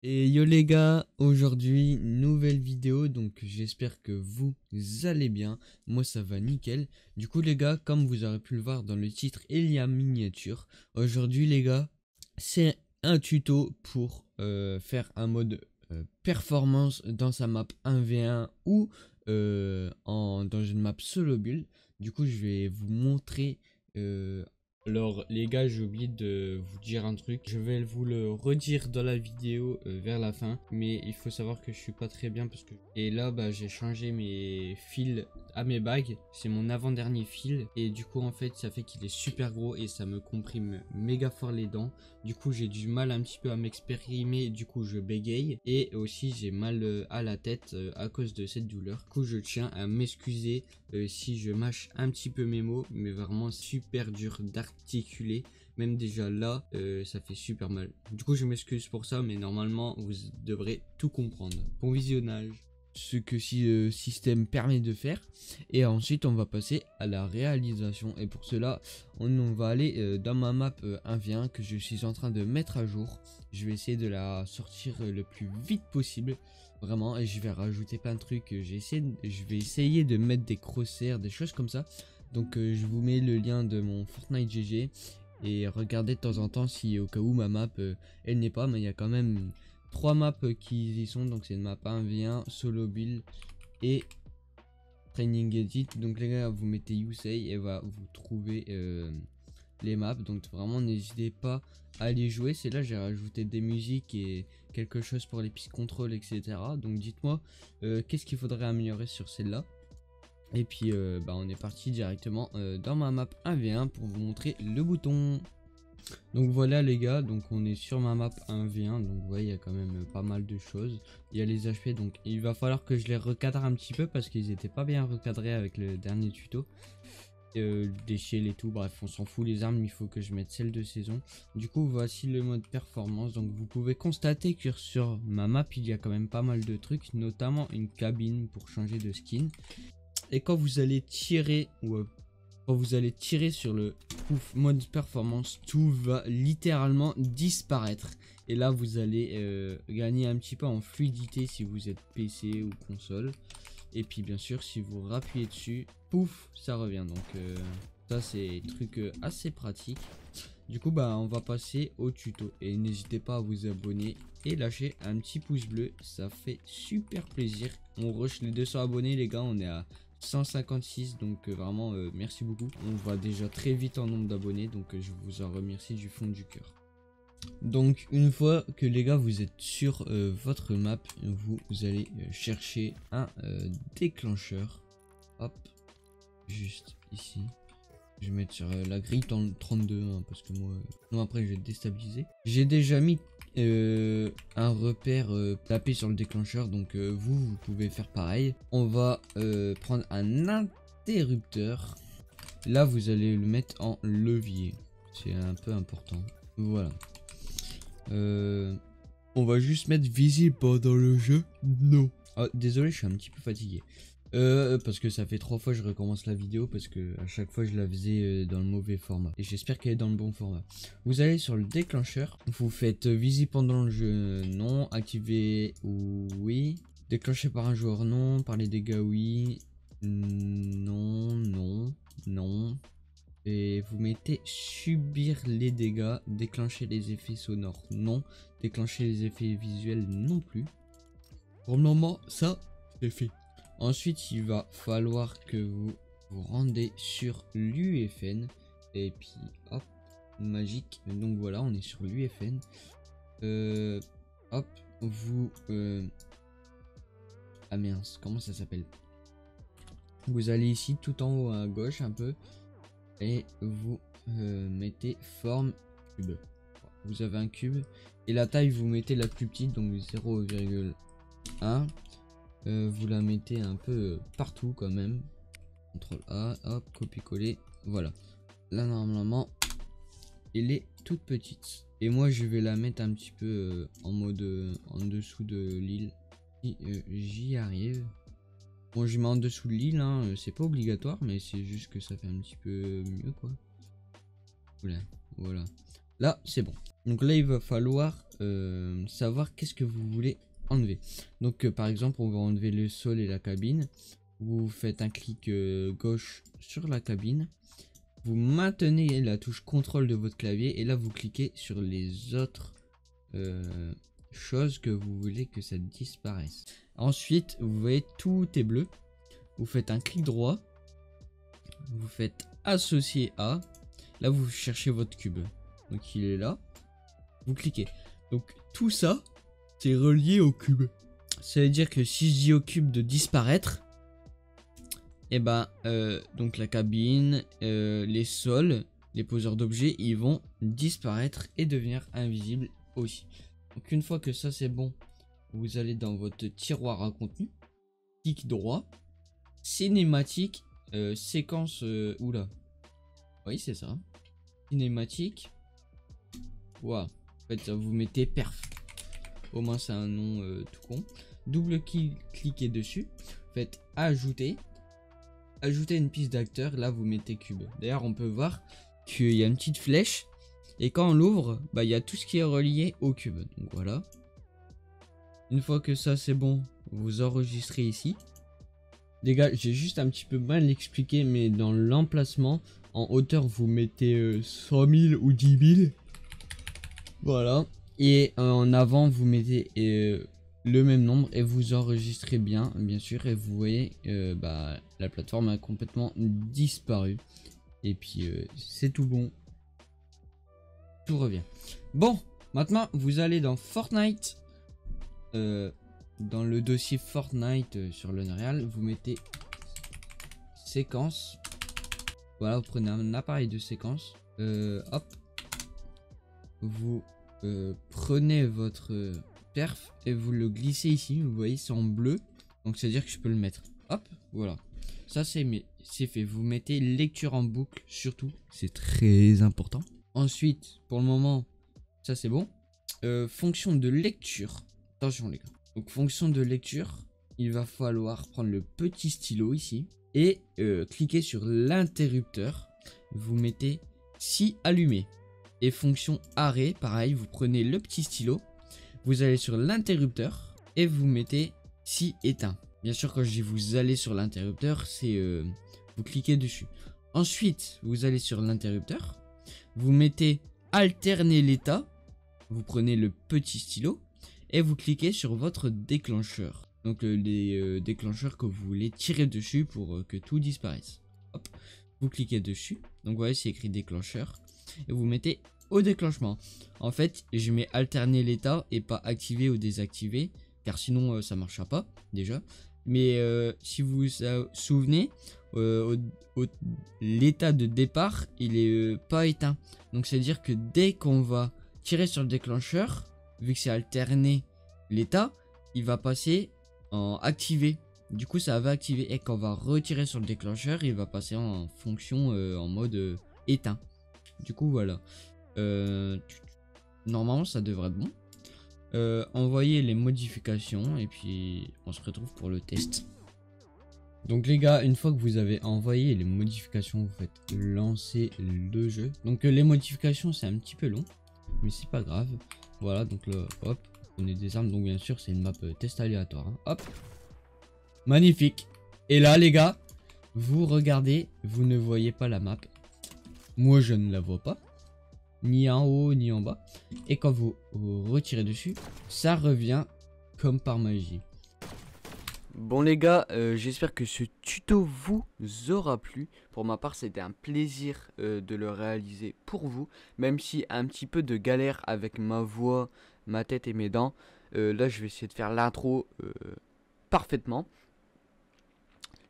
Et yo les gars, aujourd'hui nouvelle vidéo, donc j'espère que vous allez bien, moi ça va nickel. Du coup les gars, comme vous aurez pu le voir dans le titre Elia Miniature, aujourd'hui les gars, c'est un tuto pour faire un mode performance dans sa map 1v1 ou dans une map solo build. Du coup je vais vous montrer alors les gars, j'ai oublié de vous dire un truc. Je vais vous le redire dans la vidéo vers la fin. Mais il faut savoir que je suis pas très bien parce que... Et là, bah, j'ai changé mes fils à mes bagues. C'est mon avant-dernier fil. Et du coup, en fait, ça fait qu'il est super gros et ça me comprime méga fort les dents. Du coup, j'ai du mal un petit peu à m'exprimer. Du coup, je bégaye. Et aussi, j'ai mal à la tête à cause de cette douleur. Du coup, je tiens à m'excuser si je mâche un petit peu mes mots. Mais vraiment super dur d'articuler. Même déjà là, ça fait super mal. Du coup, je m'excuse pour ça. Mais normalement, vous devrez tout comprendre. Bon visionnage. Ce que ce système permet de faire. Et ensuite, on va passer à la réalisation. Et pour cela, on va aller dans ma map 1v1 que je suis en train de mettre à jour. Je vais essayer de la sortir le plus vite possible. Vraiment, et je vais rajouter plein de trucs. Je vais essayer de mettre des crosshairs, des choses comme ça. Donc, je vous mets le lien de mon Fortnite GG. Et regardez de temps en temps si au cas où ma map, elle n'est pas. Mais il y a quand même 3 maps qui y sont. Donc, c'est une map 1v1, solo build et training edit. Donc les gars, vous mettez Yusei et va vous trouver les maps. Donc vraiment n'hésitez pas à les jouer. C'est là j'ai rajouté des musiques et quelque chose pour les pistes contrôle, etc. Donc dites-moi qu'est-ce qu'il faudrait améliorer sur celle-là. Et puis bah, on est parti directement dans ma map 1v1 pour vous montrer le bouton. Donc voilà les gars, donc on est sur ma map 1v1, donc vous voyez il y a quand même pas mal de choses. Il y a les HP, donc il va falloir que je les recadre un petit peu parce qu'ils étaient pas bien recadrés avec le dernier tuto. Des shields et tout, bref on s'en fout, les armes il faut que je mette celle de saison. Du coup voici le mode performance, donc vous pouvez constater que sur ma map il y a quand même pas mal de trucs, notamment une cabine pour changer de skin. Et quand vous allez tirer quand vous allez tirer sur le mode performance, tout va littéralement disparaître. Et là, vous allez gagner un petit peu en fluidité si vous êtes PC ou console. Et puis, bien sûr, si vous rappuyez dessus, pouf, ça revient. Donc, ça, c'est un truc assez pratique. Du coup, bah, on va passer au tuto. Et n'hésitez pas à vous abonner et lâcher un petit pouce bleu. Ça fait super plaisir. On rush les 200 abonnés, les gars. On est à 156, donc vraiment merci beaucoup. On va déjà très vite en nombre d'abonnés, donc je vous en remercie du fond du cœur. Donc une fois que les gars vous êtes sur votre map, vous allez chercher un déclencheur. Hop, juste ici. Je vais mettre sur la grille 32 hein, parce que moi non, après je vais déstabiliser. J'ai déjà mis un repère tapé sur le déclencheur, donc vous pouvez faire pareil. On va prendre un interrupteur. Là vous allez le mettre en levier, c'est un peu important. Voilà, on va juste mettre visible pendant le jeu. Non, oh, désolé, je suis un petit peu fatigué. Parce que ça fait 3 fois que je recommence la vidéo parce que à chaque fois je la faisais dans le mauvais format. Et j'espère qu'elle est dans le bon format. Vous allez sur le déclencheur. Vous faites visible pendant le jeu, non. Activer, oui. Déclenché par un joueur, non. Par les dégâts, oui. Non, non, non. Et vous mettez subir les dégâts. Déclencher les effets sonores, non. Déclencher les effets visuels, non plus. Pour le moment, ça, c'est fait. Ensuite, il va falloir que vous vous rendez sur l'UFN. Et puis, hop, magique. Donc voilà, on est sur l'UFN. Hop, vous... Ah mince, comment ça s'appelle? Vous allez ici, tout en haut à gauche un peu. Et vous mettez forme cube. Vous avez un cube. Et la taille, vous mettez la plus petite, donc 0,1. Vous la mettez un peu partout quand même. CTRL A, hop, copier-coller. Voilà. Là normalement, elle est toute petite. Et moi je vais la mettre un petit peu en mode en dessous de l'île. Si j'y arrive. Bon, je mets en dessous de l'île, hein. C'est pas obligatoire, mais c'est juste que ça fait un petit peu mieux quoi. Voilà. Voilà. Là, c'est bon. Donc là, il va falloir savoir qu'est-ce que vous voulez enlever. Donc par exemple, on va enlever le sol et la cabine. Vous faites un clic gauche sur la cabine. Vous maintenez la touche contrôle de votre clavier et là vous cliquez sur les autres choses que vous voulez que ça disparaisse. Ensuite, vous voyez tout est bleu. Vous faites un clic droit. Vous faites associer à. Là vous cherchez votre cube. Donc il est là. Vous cliquez. Donc tout ça, c'est relié au cube. Ça veut dire que si je dis au cube de disparaître, et ben donc la cabine, les sols, les poseurs d'objets, ils vont disparaître et devenir invisibles aussi. Donc une fois que ça c'est bon, vous allez dans votre tiroir à contenu, clic droit, cinématique, séquence, oula, oui c'est ça, cinématique, waouh, en fait ça vous mettez perf, au moins c'est un nom tout con, double cliquez dessus, faites ajouter une piste d'acteur, là vous mettez cube. D'ailleurs on peut voir qu'il y a une petite flèche et quand on l'ouvre, bah il y a tout ce qui est relié au cube. Donc voilà. Une fois que ça c'est bon, vous enregistrez ici. Les gars, j'ai juste un petit peu mal expliqué, mais dans l'emplacement, en hauteur vous mettez 100 000 ou 10 000. Voilà. Et en avant vous mettez le même nombre et vous enregistrez bien sûr, et vous voyez bah, la plateforme a complètement disparu et puis c'est tout bon, tout revient. Bon, maintenant vous allez dans Fortnite, dans le dossier Fortnite sur l'Unreal, vous mettez séquence, voilà, vous prenez un appareil de séquence, hop, vous prenez votre perf et vous le glissez ici, vous voyez c'est en bleu, donc c'est à dire que je peux le mettre, hop, voilà, ça c'est fait. Vous mettez lecture en boucle surtout, c'est très important. Ensuite pour le moment ça c'est bon. Fonction de lecture, attention les gars, donc fonction de lecture, il va falloir prendre le petit stylo ici et cliquer sur l'interrupteur, vous mettez si allumé, et fonction arrêt, pareil, vous prenez le petit stylo, vous allez sur l'interrupteur et vous mettez si éteint. Bien sûr, quand je dis vous allez sur l'interrupteur, c'est vous cliquez dessus. Ensuite, vous allez sur l'interrupteur, vous mettez alterner l'état, vous prenez le petit stylo et vous cliquez sur votre déclencheur. Donc les déclencheurs que vous voulez tirer dessus pour que tout disparaisse. Hop, vous cliquez dessus. Donc vous voyez, c'est écrit déclencheur et vous mettez au déclenchement. En fait, je mets alterner l'état et pas activer ou désactiver, car sinon ça marchera pas déjà. Mais si vous vous souvenez, l'état de départ il est pas éteint. Donc c'est à dire que dès qu'on va tirer sur le déclencheur, vu que c'est alterner l'état, il va passer en activé. Du coup ça va activer, et quand on va retirer sur le déclencheur, il va passer en fonction en mode éteint. Du coup voilà. Normalement ça devrait être bon. Envoyer les modifications et puis on se retrouve pour le test. Donc les gars, une fois que vous avez envoyé les modifications, vous faites lancer le jeu. Donc les modifications c'est un petit peu long, mais c'est pas grave. Voilà, donc là hop, on est des armes, donc bien sûr c'est une map test aléatoire, hein. Hop, magnifique. Et là les gars, vous regardez, vous ne voyez pas la map. Moi je ne la vois pas, ni en haut ni en bas, et quand vous retirez dessus, ça revient comme par magie. Bon les gars, j'espère que ce tuto vous aura plu. Pour ma part, c'était un plaisir de le réaliser pour vous, même si un petit peu de galère avec ma voix, ma tête et mes dents. Là je vais essayer de faire l'intro parfaitement.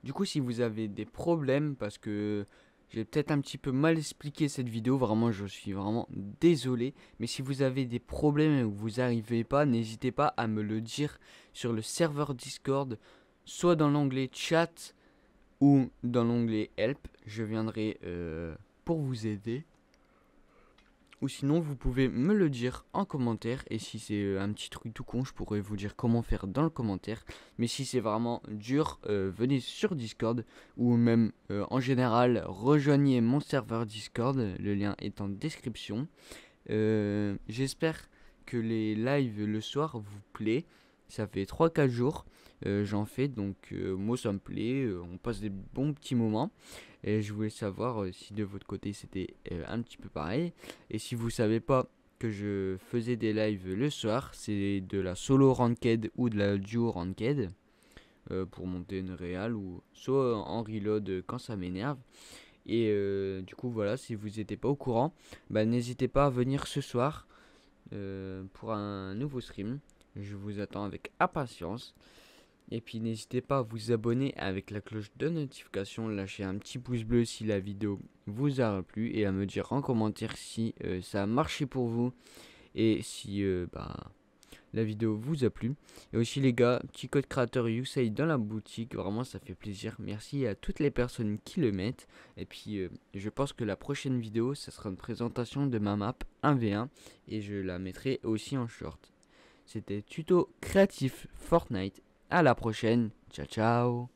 Du coup, si vous avez des problèmes, parce que j'ai peut-être un petit peu mal expliqué cette vidéo, vraiment je suis vraiment désolé. Mais si vous avez des problèmes et que vous n'arrivez pas, n'hésitez pas à me le dire sur le serveur Discord, soit dans l'onglet chat ou dans l'onglet help. Je viendrai pour vous aider. Ou sinon vous pouvez me le dire en commentaire, et si c'est un petit truc tout con, je pourrais vous dire comment faire dans le commentaire. Mais si c'est vraiment dur, venez sur Discord, ou même en général rejoignez mon serveur Discord, le lien est en description. J'espère que les lives le soir vous plaît. Ça fait 3-4 jours j'en fais, donc moi ça me plaît, on passe des bons petits moments. Et je voulais savoir si de votre côté c'était un petit peu pareil. Et si vous savez pas que je faisais des lives le soir, c'est de la solo ranked ou de la duo ranked pour monter une réal ou soit en reload quand ça m'énerve. Et du coup voilà, si vous n'étiez pas au courant, bah, n'hésitez pas à venir ce soir pour un nouveau stream. Je vous attends avec impatience. Et puis n'hésitez pas à vous abonner avec la cloche de notification, lâcher un petit pouce bleu si la vidéo vous a plu et à me dire en commentaire si ça a marché pour vous et si la vidéo vous a plu. Et aussi les gars, petit code créateur Usai dans la boutique, vraiment ça fait plaisir. Merci à toutes les personnes qui le mettent. Et puis je pense que la prochaine vidéo, ça sera une présentation de ma map 1v1 et je la mettrai aussi en short. C'était tuto créatif Fortnite. À la prochaine. Ciao ciao.